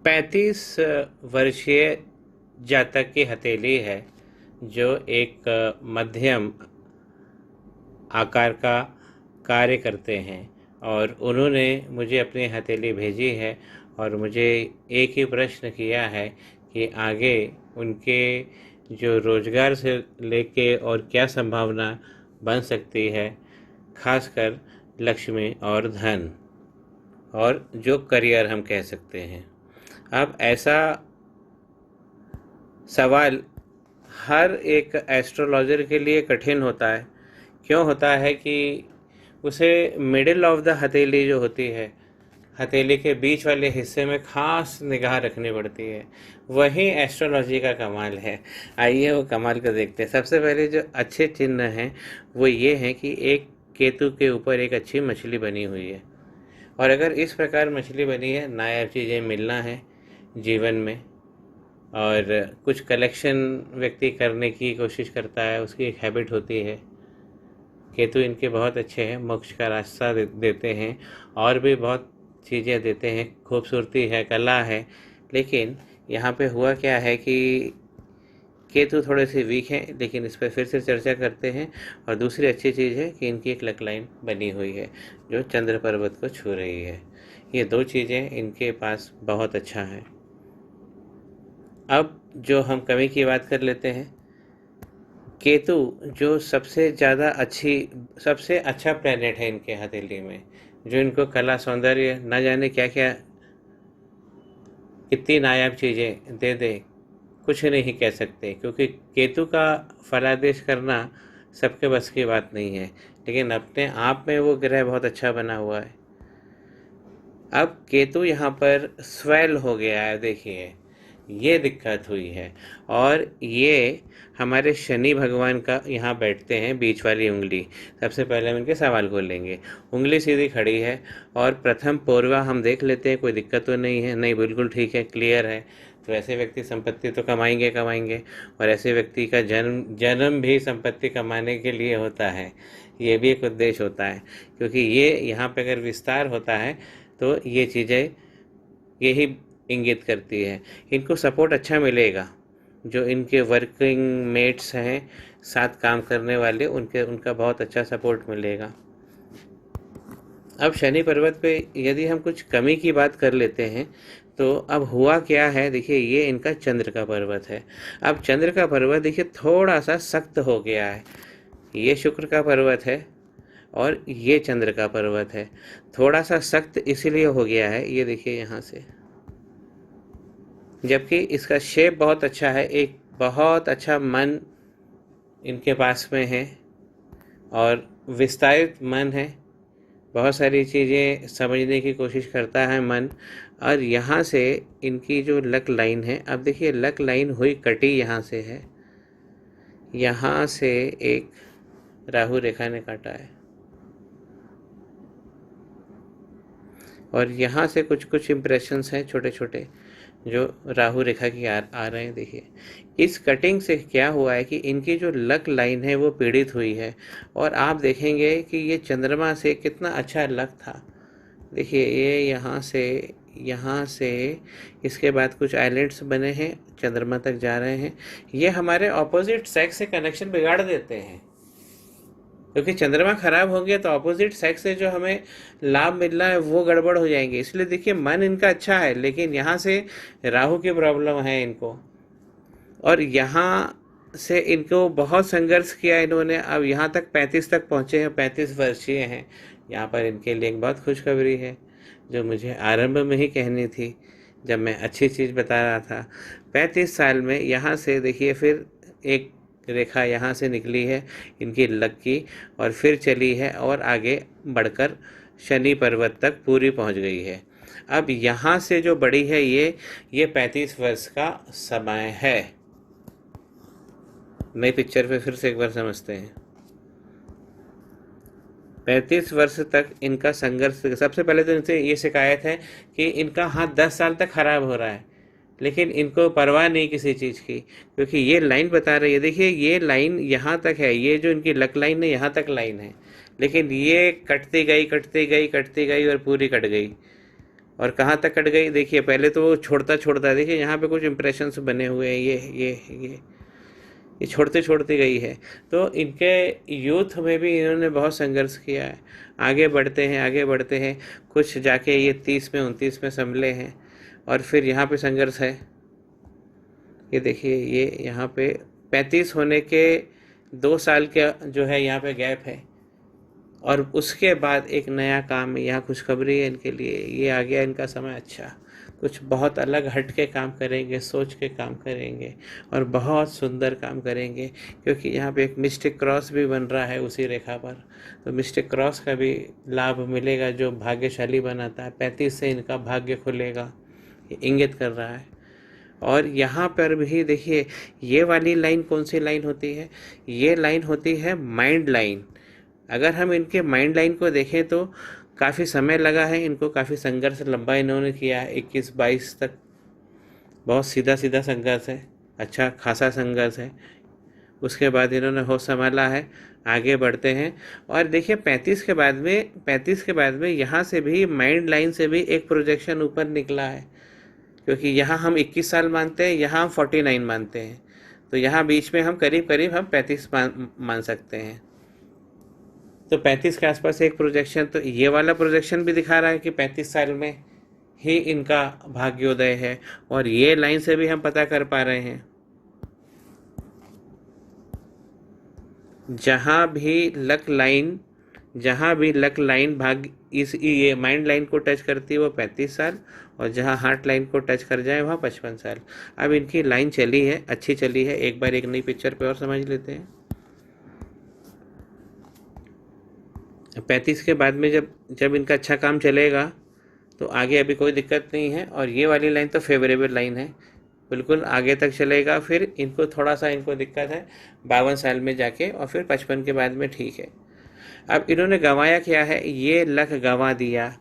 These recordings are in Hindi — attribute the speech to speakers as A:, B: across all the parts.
A: 35 वर्षीय जातक की हथेली है, जो एक मध्यम आकार का कार्य करते हैं। और उन्होंने मुझे अपनी हथेली भेजी है और मुझे एक ही प्रश्न किया है कि आगे उनके जो रोज़गार से लेके और क्या संभावना बन सकती है, खासकर लक्ष्मी और धन, और जो करियर हम कह सकते हैं। अब ऐसा सवाल हर एक एस्ट्रोलॉजर के लिए कठिन होता है। क्यों होता है कि उसे मिडिल ऑफ द हथेली जो होती है, हथेली के बीच वाले हिस्से में खास निगाह रखनी पड़ती है। वही एस्ट्रोलॉजी का कमाल है। आइए वो कमाल को देखते हैं। सबसे पहले जो अच्छे चिन्ह हैं वो ये हैं कि एक केतु के ऊपर एक अच्छी मछली बनी हुई है, और अगर इस प्रकार मछली बनी है, नायाब चीज़ें मिलना है जीवन में, और कुछ कलेक्शन व्यक्ति करने की कोशिश करता है, उसकी एक हैबिट होती है। केतु इनके बहुत अच्छे हैं, मोक्ष का रास्ता देते हैं, और भी बहुत चीज़ें देते हैं, खूबसूरती है, कला है। लेकिन यहाँ पे हुआ क्या है कि केतु थोड़े से वीक हैं, लेकिन इस पर फिर से चर्चा करते हैं। और दूसरी अच्छी चीज़ है कि इनकी एक लक लाइन बनी हुई है जो चंद्र पर्वत को छू रही है। ये दो चीज़ें इनके पास बहुत अच्छा है। अब जो हम कमी की बात कर लेते हैं, केतु जो सबसे सबसे अच्छा प्लेनेट है इनके हथेली में, जो इनको कला सौंदर्य न जाने क्या क्या कितनी नायाब चीज़ें दे दे, कुछ नहीं कह सकते, क्योंकि केतु का फलादेश करना सबके बस की बात नहीं है। लेकिन अपने आप में वो ग्रह बहुत अच्छा बना हुआ है। अब केतु यहाँ पर स्वेल हो गया है, देखिए ये दिक्कत हुई है। और ये हमारे शनि भगवान का यहाँ बैठते हैं बीच वाली उंगली। सबसे पहले हम इनके सवाल को लेंगे। उंगली सीधी खड़ी है और प्रथम पूर्वा हम देख लेते हैं, कोई दिक्कत तो नहीं है, नहीं बिल्कुल ठीक है, क्लियर है। तो ऐसे व्यक्ति संपत्ति तो कमाएंगे कमाएंगे, और ऐसे व्यक्ति का जन्म जन्म भी संपत्ति कमाने के लिए होता है। ये भी एक उद्देश्य होता है, क्योंकि ये यहाँ पे अगर विस्तार होता है तो ये चीज़ें यही इंगित करती है। इनको सपोर्ट अच्छा मिलेगा, जो इनके वर्किंग मेट्स हैं, साथ काम करने वाले, उनका बहुत अच्छा सपोर्ट मिलेगा। अब शनि पर्वत पे यदि हम कुछ कमी की बात कर लेते हैं, तो अब हुआ क्या है, देखिए ये इनका चंद्र का पर्वत है। अब चंद्र का पर्वत देखिए थोड़ा सा सख्त हो गया है। ये शुक्र का पर्वत है और ये चंद्र का पर्वत है। थोड़ा सा सख्त इसलिए हो गया है, ये देखिए यहाँ से, जबकि इसका शेप बहुत अच्छा है, एक बहुत अच्छा मन इनके पास में है और विस्तारित मन है, बहुत सारी चीज़ें समझने की कोशिश करता है मन। और यहाँ से इनकी जो लक लाइन है, अब देखिए लक लाइन हुई कटी यहाँ से है, यहाँ से एक राहु रेखा ने काटा है, और यहाँ से कुछ कुछ इम्प्रेशंस हैं छोटे छोटे जो राहु रेखा की आ रहे हैं। देखिए इस कटिंग से क्या हुआ है कि इनकी जो लक लाइन है वो पीड़ित हुई है। और आप देखेंगे कि ये चंद्रमा से कितना अच्छा लक था। देखिए ये यहाँ से इसके बाद कुछ आइलैंड्स बने हैं, चंद्रमा तक जा रहे हैं। ये हमारे ऑपोजिट सेक्स से कनेक्शन बिगाड़ देते हैं, क्योंकि चंद्रमा खराब हो गया तो ऑपोजिट सेक्स से जो हमें लाभ मिल रहा है वो गड़बड़ हो जाएंगे। इसलिए देखिए मन इनका अच्छा है, लेकिन यहाँ से राहु की प्रॉब्लम है इनको, और यहाँ से इनको बहुत संघर्ष किया इन्होंने। अब यहाँ तक 35 तक पहुँचे हैं, 35 वर्षीय हैं। यहाँ पर इनके लिए एक बहुत खुशखबरी है, जो मुझे आरंभ में ही कहनी थी जब मैं अच्छी चीज़ बता रहा था। 35 साल में यहाँ से देखिए फिर एक रेखा यहाँ से निकली है इनकी लक की, और फिर चली है और आगे बढ़कर शनि पर्वत तक पूरी पहुँच गई है। अब यहाँ से जो बड़ी है ये 35 वर्ष का समय है। नई पिक्चर पे फिर से एक बार समझते हैं। 35 वर्ष तक इनका संघर्ष। सबसे पहले तो इनसे ये शिकायत है कि इनका हाथ 10 साल तक खराब हो रहा है, लेकिन इनको परवाह नहीं किसी चीज़ की, क्योंकि ये लाइन बता रही है। देखिए ये लाइन यहाँ तक है, ये जो इनकी लक लाइन है यहाँ तक लाइन है, लेकिन ये कटती गई कटती गई कटती गई और पूरी कट गई। और कहाँ तक कट गई देखिए, पहले तो वो छोड़ता छोड़ता, देखिए यहाँ पे कुछ इंप्रेशंस बने हुए हैं, ये छोड़ते छोड़ती गई है। तो इनके यूथ में भी इन्होंने बहुत संघर्ष किया है। आगे बढ़ते हैं, आगे बढ़ते हैं, कुछ जाके ये 30 में 29 में संभले हैं, और फिर यहाँ पे संघर्ष है। ये देखिए, ये यहाँ पे 35 होने के 2 साल का जो है यहाँ पे गैप है, और उसके बाद एक नया काम है, यहाँ खुशखबरी है इनके लिए, ये आ गया इनका समय अच्छा। कुछ बहुत अलग हट के काम करेंगे, सोच के काम करेंगे, और बहुत सुंदर काम करेंगे, क्योंकि यहाँ पे एक मिस्टिक क्रॉस भी बन रहा है उसी रेखा पर। तो मिस्टिक क्रॉस का भी लाभ मिलेगा, जो भाग्यशाली बनाता है। 35 से इनका भाग्य खुलेगा, ये इंगित कर रहा है। और यहाँ पर भी देखिए, ये वाली लाइन कौन सी लाइन होती है? ये लाइन होती है माइंड लाइन। अगर हम इनके माइंड लाइन को देखें तो काफ़ी समय लगा है इनको, काफ़ी संघर्ष लंबा इन्होंने किया है, 21-22 तक बहुत सीधा सीधा संघर्ष है, अच्छा खासा संघर्ष है। उसके बाद इन्होंने होश संभाला है, आगे बढ़ते हैं। और देखिए 35 के बाद में यहाँ से भी माइंड लाइन से भी एक प्रोजेक्शन ऊपर निकला है, क्योंकि यहाँ हम 21 साल मानते हैं, यहाँ हम 49 मानते हैं, तो यहाँ बीच में हम करीब करीब हम 35 मान सकते हैं। तो 35 के आसपास एक प्रोजेक्शन, तो ये वाला प्रोजेक्शन भी दिखा रहा है कि 35 साल में ही इनका भाग्योदय है, और ये लाइन से भी हम पता कर पा रहे हैं, जहाँ भी लक लाइन भाग्य इस ये माइंड लाइन को टच करती है वो 35 साल, और जहाँ हार्ट लाइन को टच कर जाए वहाँ 55 साल। अब इनकी लाइन चली है, अच्छी चली है। एक बार एक नई पिक्चर पे और समझ लेते हैं। 35 के बाद में जब इनका अच्छा काम चलेगा तो आगे अभी कोई दिक्कत नहीं है, और ये वाली लाइन तो फेवरेबल लाइन है, बिल्कुल आगे तक चलेगा। फिर इनको थोड़ा सा दिक्कत है 52 साल में जाके, और फिर 55 के बाद में ठीक है। अब इन्होंने गंवाया क्या है? ये लक गंवा दिया,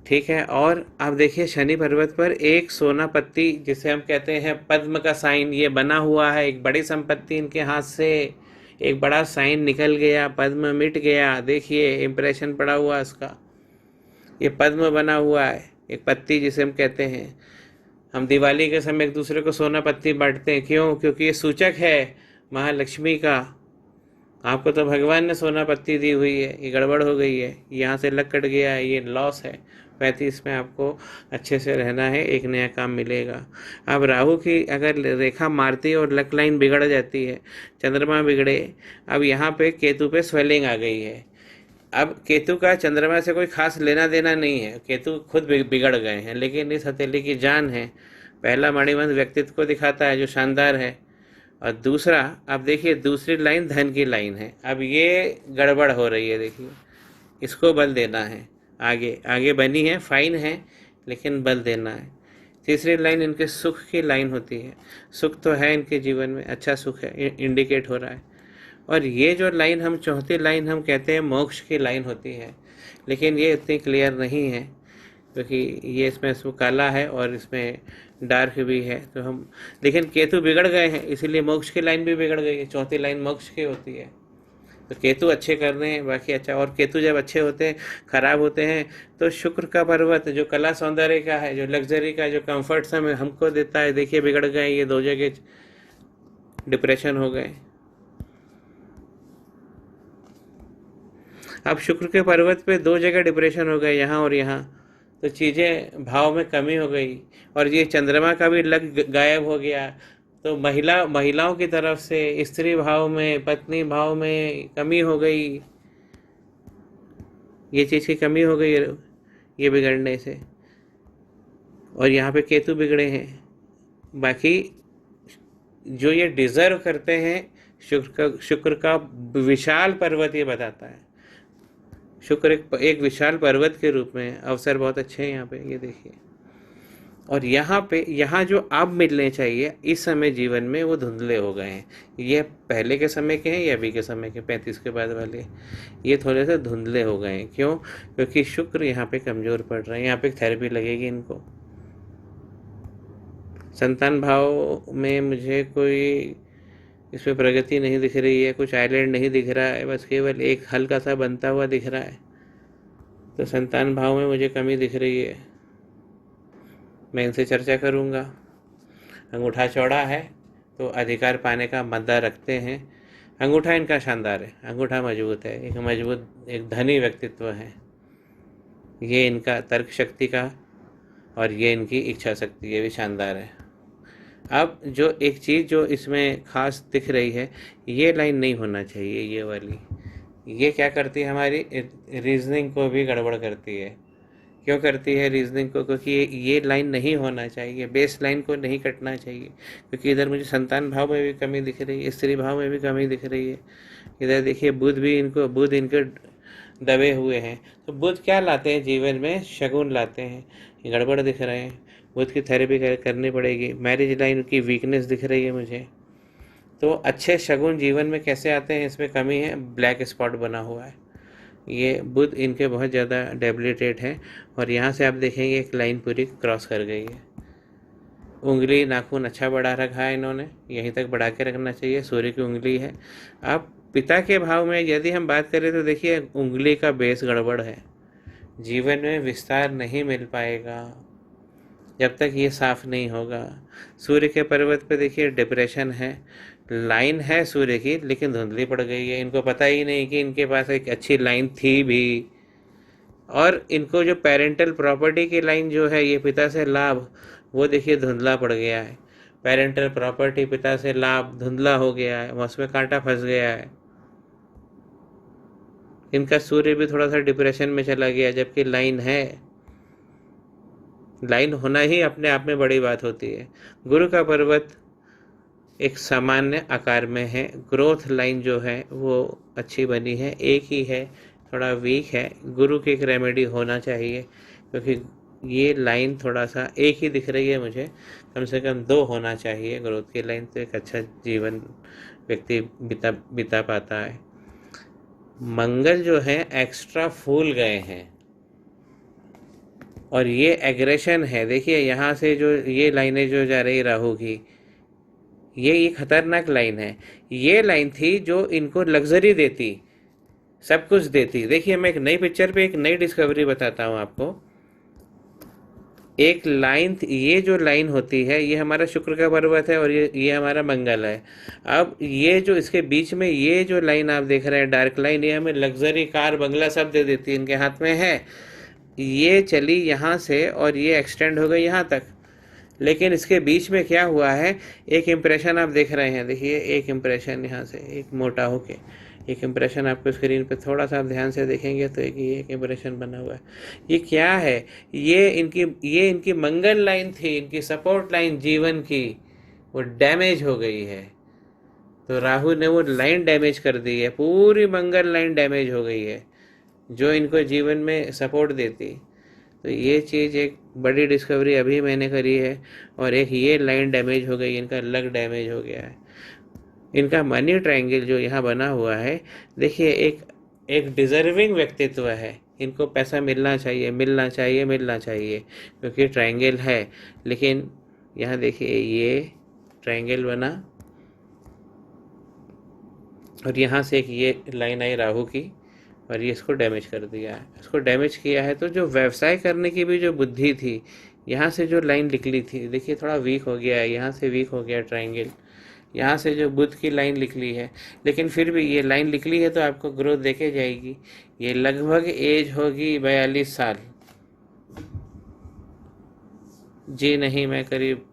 A: ठीक है। और आप देखिए शनि पर्वत पर एक सोना पत्ती, जिसे हम कहते हैं पद्म का साइन, ये बना हुआ है। एक बड़ी संपत्ति इनके हाथ से, एक बड़ा साइन निकल गया, पद्म मिट गया। देखिए इम्प्रेशन पड़ा हुआ इसका, ये पद्म बना हुआ है, एक पत्ती जिसे हम कहते हैं। हम दिवाली के समय एक दूसरे को सोना पत्ती बांटते हैं, क्यों? क्योंकि ये सूचक है महालक्ष्मी का। आपको तो भगवान ने सोना पत्ती दी हुई है, ये गड़बड़ हो गई है, यहाँ से लक कट गया है, ये लॉस है। 35 में आपको अच्छे से रहना है, एक नया काम मिलेगा। अब राहु की अगर रेखा मारती है और लक लाइन बिगड़ जाती है, चंद्रमा बिगड़े, अब यहाँ पे केतु पे स्वेलिंग आ गई है। अब केतु का चंद्रमा से कोई खास लेना देना नहीं है, केतु खुद बिगड़ गए हैं, लेकिन इस हथेली की जान है। पहला मणिबंध व्यक्तित्व को दिखाता है जो शानदार है, और दूसरा, अब देखिए दूसरी लाइन धन की लाइन है। अब ये गड़बड़ हो रही है, देखिए इसको बल देना है। आगे आगे बनी है, फाइन है, लेकिन बल देना है। तीसरी लाइन इनके सुख की लाइन होती है, सुख तो है इनके जीवन में, अच्छा सुख है, इंडिकेट हो रहा है। और ये जो लाइन हम चौथी लाइन हम कहते हैं मोक्ष की लाइन होती है, लेकिन ये इतनी क्लियर नहीं है, क्योंकि ये इसमें काला है और इसमें डार्क भी है। तो हम, लेकिन केतु बिगड़ गए हैं, इसीलिए मोक्ष की लाइन भी बिगड़ गई है। चौथी लाइन मोक्ष की होती है, तो केतु अच्छे कर रहे हैं, बाकी अच्छा। और केतु जब अच्छे होते हैं, खराब होते हैं, तो शुक्र का पर्वत जो कला सौंदर्य का है, जो लग्जरी का, जो कंफर्ट्स हमें हमको देता है, देखिए बिगड़ गए, ये 2 जगह डिप्रेशन हो गए। अब शुक्र के पर्वत पे 2 जगह डिप्रेशन हो गए, यहाँ और यहाँ, तो चीज़ें भाव में कमी हो गई। और ये चंद्रमा का भी लग गायब हो गया, तो महिलाओं की तरफ से स्त्री भाव में, पत्नी भाव में कमी हो गई, ये चीज़ की कमी हो गई ये बिगड़ने से। और यहाँ पे केतु बिगड़े हैं। बाकी जो ये डिजर्व करते हैं, शुक्र का विशाल पर्वत ये बताता है। शुक्र एक विशाल पर्वत के रूप में अवसर बहुत अच्छे हैं यहाँ पे, ये देखिए। और यहाँ जो अब मिलने चाहिए इस समय जीवन में, वो धुंधले हो गए हैं। ये पहले के समय के हैं या अभी के समय के 35 के बाद वाले, ये थोड़े से धुंधले हो गए हैं। क्यों? क्योंकि शुक्र यहाँ पे कमज़ोर पड़ रहे हैं। यहाँ पे थेरेपी लगेगी इनको। संतान भाव में मुझे कोई इसमें प्रगति नहीं दिख रही है, कुछ आइलैंड नहीं दिख रहा है, बस केवल एक हल्का सा बनता हुआ दिख रहा है। तो संतान भाव में मुझे कमी दिख रही है। मैं इनसे चर्चा करूँगा। अंगूठा चौड़ा है तो अधिकार पाने का मद्दा रखते हैं। अंगूठा इनका शानदार है, अंगूठा मजबूत है, एक मजबूत एक धनी व्यक्तित्व है। ये इनका तर्क शक्ति का और ये इनकी इच्छा शक्ति, ये भी शानदार है। अब जो एक चीज़ जो इसमें खास दिख रही है, ये लाइन नहीं होना चाहिए, ये वाली। ये क्या करती है, हमारी रीजनिंग को भी गड़बड़ करती है। क्यों करती है रीजनिंग को? क्योंकि ये लाइन नहीं होना चाहिए, बेस लाइन को नहीं कटना चाहिए। क्योंकि इधर मुझे संतान भाव में भी कमी दिख रही है, स्त्री भाव में भी कमी दिख रही है। इधर देखिए बुध इनके दबे हुए हैं। तो बुध क्या लाते हैं जीवन में? शगुन लाते हैं। ये गड़बड़ दिख रहे हैं, बुध की थेरेपी करनी पड़ेगी। मैरिज लाइन की वीकनेस दिख रही है मुझे। तो अच्छे शगुन जीवन में कैसे आते हैं, इसमें कमी है, ब्लैक स्पॉट बना हुआ है। ये बुध इनके बहुत ज़्यादा डेबिलिटेट है। और यहाँ से आप देखेंगे एक लाइन पूरी क्रॉस कर गई है। उंगली नाखून अच्छा बढ़ा रखा है इन्होंने, यहीं तक बढ़ा के रखना चाहिए। सूर्य की उंगली है। अब पिता के भाव में यदि हम बात करें तो देखिए उंगली का बेस गड़बड़ है। जीवन में विस्तार नहीं मिल पाएगा जब तक ये साफ नहीं होगा। सूर्य के पर्वत पे देखिए डिप्रेशन है, लाइन है सूर्य की लेकिन धुंधली पड़ गई है। इनको पता ही नहीं कि इनके पास एक अच्छी लाइन थी भी। और इनको जो पेरेंटल प्रॉपर्टी की लाइन जो है, ये पिता से लाभ, वो देखिए धुंधला पड़ गया है। पेरेंटल प्रॉपर्टी, पिता से लाभ धुंधला हो गया है, उसमें कांटा फंस गया है। इनका सूर्य भी थोड़ा सा डिप्रेशन में चला गया, जबकि लाइन है। लाइन होना ही अपने आप में बड़ी बात होती है। गुरु का पर्वत एक सामान्य आकार में है। ग्रोथ लाइन जो है वो अच्छी बनी है, एक ही है, थोड़ा वीक है। गुरु की एक रेमेडी होना चाहिए, क्योंकि ये लाइन थोड़ा सा एक ही दिख रही है मुझे, कम से कम 2 होना चाहिए ग्रोथ की लाइन, तो एक अच्छा जीवन व्यक्ति बिता पाता है। मंगल जो है एक्स्ट्रा फूल गए हैं और ये एग्रेशन है। देखिए यहाँ से जो ये लाइनें जो जा रही राहु की, ये खतरनाक लाइन है। ये लाइन थी जो इनको लग्जरी देती, सब कुछ देती। देखिए मैं एक नई पिक्चर पे एक नई डिस्कवरी बताता हूँ आपको। एक लाइन, ये जो लाइन होती है ये हमारा शुक्र का पर्वत है और ये हमारा मंगल है। अब ये जो इसके बीच में ये जो लाइन आप देख रहे हैं डार्क लाइन, ये हमें लग्जरी कार बंगला सब दे देती है, इनके हाथ में है। ये चली यहाँ से और ये एक्सटेंड हो गई यहाँ तक। लेकिन इसके बीच में क्या हुआ है, एक इम्प्रेशन आप देख रहे हैं। देखिए एक इम्प्रेशन यहाँ से एक मोटा होके, एक इम्प्रेशन आपको स्क्रीन पे थोड़ा सा आप ध्यान से देखेंगे तो एक इम्प्रेशन बना हुआ है। ये क्या है? ये इनकी मंगल लाइन थी, इनकी सपोर्ट लाइन जीवन की, वो डैमेज हो गई है। तो राहु ने वो लाइन डैमेज कर दी है, पूरी मंगल लाइन डैमेज हो गई है जो इनको जीवन में सपोर्ट देती। तो ये चीज़ एक बड़ी डिस्कवरी अभी मैंने करी है। और एक ये लाइन डैमेज हो गई, इनका लग डैमेज हो गया है। इनका मनी ट्रायंगल जो यहाँ बना हुआ है, देखिए एक डिजर्विंग व्यक्तित्व है। इनको पैसा मिलना चाहिए, मिलना चाहिए, मिलना चाहिए, क्योंकि ट्रायंगल है। लेकिन यहाँ देखिए ये ट्रायंगल बना और यहाँ से एक ये लाइन आई राहु की और ये इसको डैमेज कर दिया है। इसको डैमेज किया है तो जो व्यवसाय करने की भी जो बुद्धि थी, यहाँ से जो लाइन निकली थी, देखिए थोड़ा वीक हो गया है, यहाँ से वीक हो गया ट्रायंगल। यहाँ से जो बुध की लाइन निकली है, लेकिन फिर भी ये लाइन निकली है तो आपको ग्रोथ देखे जाएगी। ये लगभग एज होगी 42 साल। जी नहीं, मैं करीब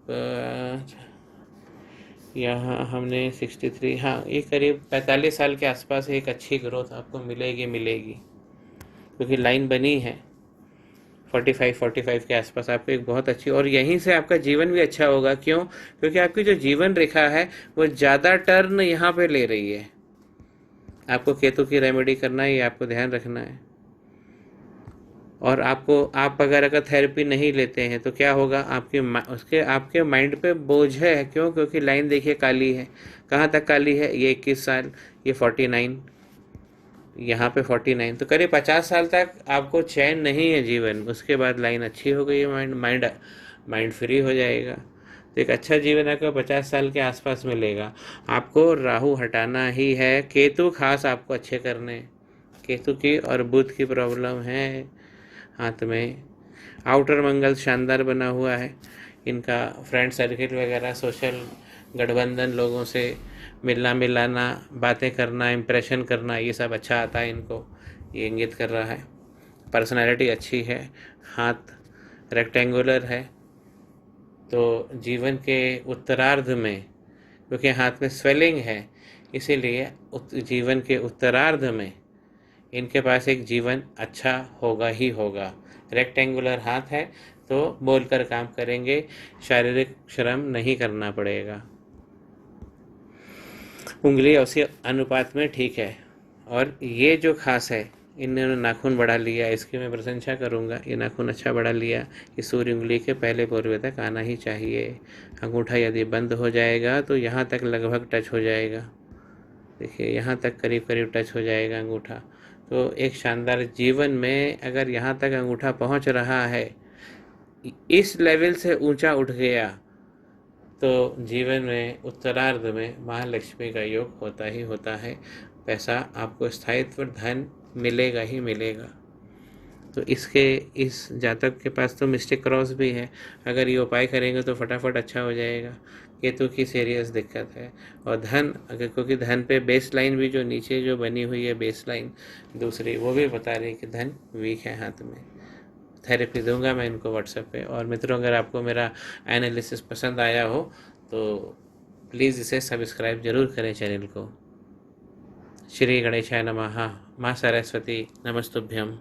A: यहाँ हमने 63, हाँ ये करीब 45 साल के आसपास एक अच्छी ग्रोथ आपको मिलेगी, क्योंकि लाइन बनी है 45 के आसपास आपको एक बहुत अच्छी। और यहीं से आपका जीवन भी अच्छा होगा। क्यों? क्योंकि आपकी जो जीवन रेखा है वो ज़्यादा टर्न यहाँ पे ले रही है। आपको केतु की रेमेडी करना है, ये आपको ध्यान रखना है। और आप अगर थेरेपी नहीं लेते हैं तो क्या होगा, आपके माइंड पे बोझ है। क्यों? क्योंकि लाइन देखिए काली है। कहाँ तक काली है? ये 21 साल, ये 49, यहाँ पे 49। तो करीब 50 साल तक आपको चैन नहीं है जीवन। उसके बाद लाइन अच्छी हो गई है, माइंड फ्री हो जाएगा। तो एक अच्छा जीवन आपको 50 साल के आसपास मिलेगा। आपको राहु हटाना ही है, केतु खास आपको अच्छे करने। केतु की और बुध की प्रॉब्लम है हाथ में। आउटर मंगल शानदार बना हुआ है। इनका फ्रेंड सर्किल वगैरह, सोशल गठबंधन, लोगों से मिलना मिलाना, बातें करना, इम्प्रेशन करना, ये सब अच्छा आता है इनको, ये इंगित कर रहा है। पर्सनैलिटी अच्छी है। हाथ रेक्टेंगुलर है, तो जीवन के उत्तरार्ध में, क्योंकि हाथ में स्वेलिंग है, इसीलिए जीवन के उत्तरार्ध में इनके पास एक जीवन अच्छा होगा ही होगा। रेक्टेंगुलर हाथ है तो बोलकर काम करेंगे, शारीरिक श्रम नहीं करना पड़ेगा। उंगली उसी अनुपात में ठीक है। और ये जो खास है, इन्होंने नाखून बढ़ा लिया, इसकी मैं प्रशंसा करूँगा। ये नाखून अच्छा बढ़ा लिया। ये सूर्य उंगली के पहले पोर्वे तक आना ही चाहिए। अंगूठा यदि बंद हो जाएगा तो यहाँ तक लगभग टच हो जाएगा। देखिए यहाँ तक करीब करीब टच हो जाएगा अंगूठा। तो एक शानदार जीवन में अगर यहाँ तक अंगूठा पहुँच रहा है, इस लेवल से ऊंचा उठ गया, तो जीवन में उत्तरार्ध में महालक्ष्मी का योग होता ही होता है। पैसा आपको स्थायित्व, धन मिलेगा ही मिलेगा। तो इस जातक के पास तो मिस्टिक क्रॉस भी है। अगर ये उपाय करेंगे तो फटाफट अच्छा हो जाएगा। केतु की सीरियस दिक्कत है। और धन, अगर क्योंकि धन पे बेस लाइन भी जो नीचे जो बनी हुई है बेस लाइन दूसरी, वो भी बता रही है कि धन वीक है हाथ में। थेरेपी दूंगा मैं इनको व्हाट्सएप पे। और मित्रों, अगर आपको मेरा एनालिसिस पसंद आया हो तो प्लीज़ इसे सब्सक्राइब जरूर करें चैनल को। श्री गणेशाय नमः। माँ सरस्वती नमस्तुभ्यम।